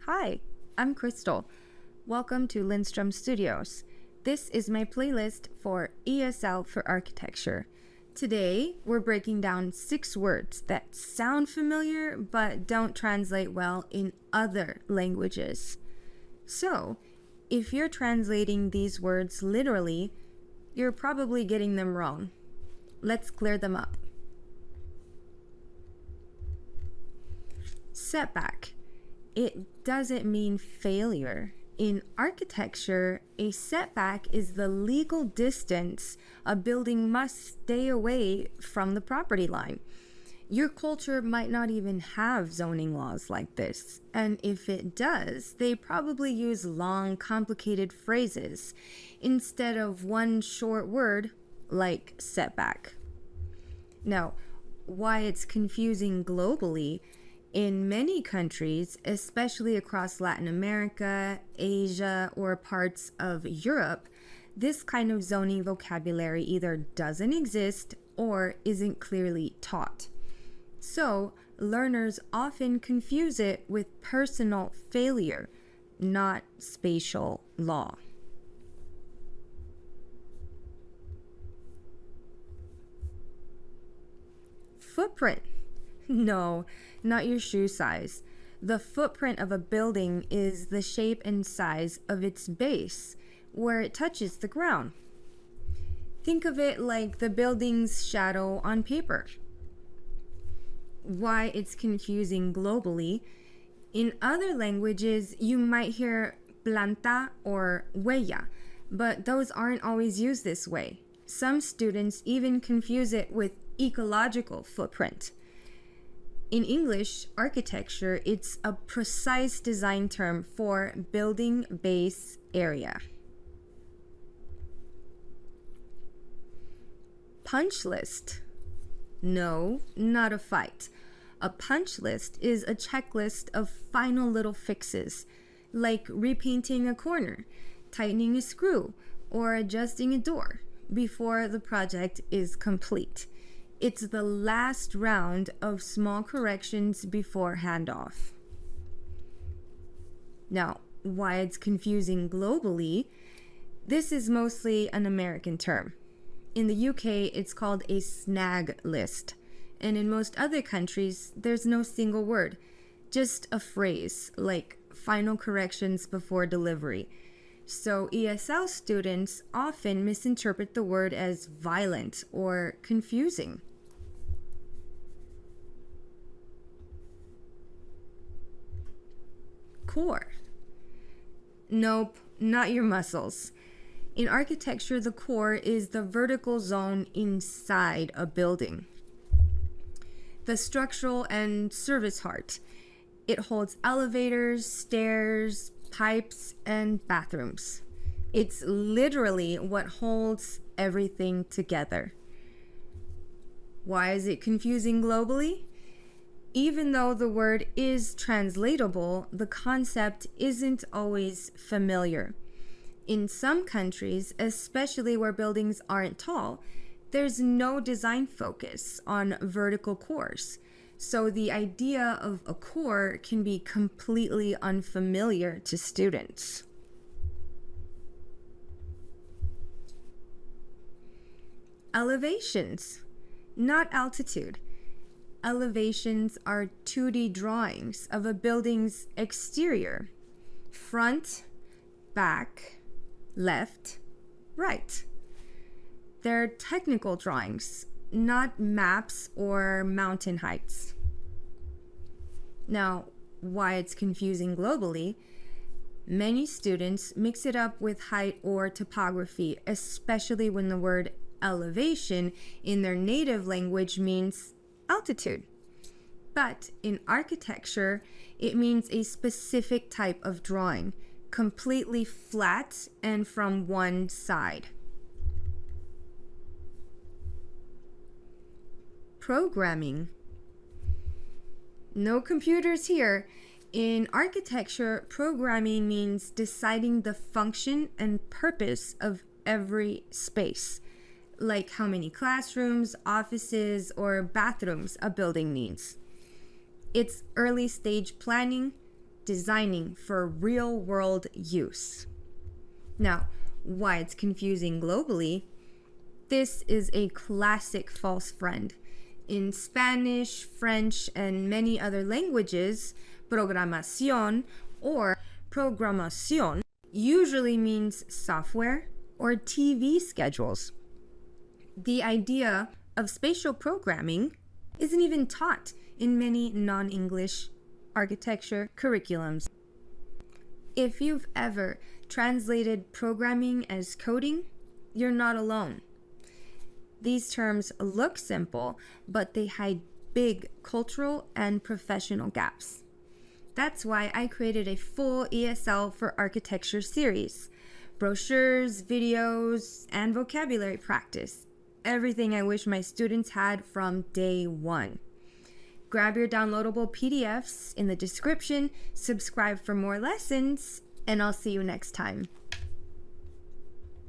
Hi, I'm Crystal. Welcome to Lindstrom Studios. This is my playlist for ESL for Architecture. Today, we're breaking down 6 words that sound familiar but don't translate well in other languages. So, if you're translating these words literally, you're probably getting them wrong. Let's clear them up. Setback. It doesn't mean failure. In architecture, a setback is the legal distance a building must stay away from the property line. Your culture might not even have zoning laws like this, and if it does, they probably use long, complicated phrases instead of one short word like setback. Now, why it's confusing globally: in many countries, especially across Latin America, Asia, or parts of Europe, this kind of zoning vocabulary either doesn't exist or isn't clearly taught. So, learners often confuse it with personal failure, not spatial law. Footprint. No, not your shoe size. The footprint of a building is the shape and size of its base, where it touches the ground. Think of it like the building's shadow on paper. Why it's confusing globally: in other languages, you might hear planta or huella, but those aren't always used this way. Some students even confuse it with ecological footprint. In English architecture, it's a precise design term for building base area. Punch list. No, not a fight. A punch list is a checklist of final little fixes, like repainting a corner, tightening a screw, or adjusting a door before the project is complete. It's the last round of small corrections before handoff. Now, why it's confusing globally: this is mostly an American term. In the UK, it's called a snag list. And in most other countries, there's no single word, just a phrase like final corrections before delivery. So ESL students often misinterpret the word as violent or confusing. Core. Nope, not your muscles. In architecture, the core is the vertical zone inside a building, the structural and service heart. It holds elevators, stairs, pipes, and bathrooms. It's literally what holds everything together. Why is it confusing globally? Even though the word is translatable, the concept isn't always familiar. In some countries, especially where buildings aren't tall, there's no design focus on vertical cores. So the idea of a core can be completely unfamiliar to students. Elevations, not altitude. Elevations are 2D drawings of a building's exterior: front, back, left, right. They're technical drawings, not maps or mountain heights. Now, why it's confusing globally: many students mix it up with height or topography, especially when the word elevation in their native language means altitude. But in architecture, it means a specific type of drawing, completely flat and from one side. Programming. No computers here. In architecture, programming means deciding the function and purpose of every space, like how many classrooms, offices, or bathrooms a building needs. It's early stage planning, designing for real-world use. Now, why it's confusing globally? This is a classic false friend. In Spanish, French, and many other languages, programación or programación usually means software or TV schedules. The idea of spatial programming isn't even taught in many non-English architecture curriculums. If you've ever translated programming as coding, you're not alone. These terms look simple, but they hide big cultural and professional gaps. That's why I created a full ESL for Architecture series. Brochures, videos, and vocabulary practice. Everything I wish my students had from day one. Grab your downloadable PDFs in the description, subscribe for more lessons, and I'll see you next time.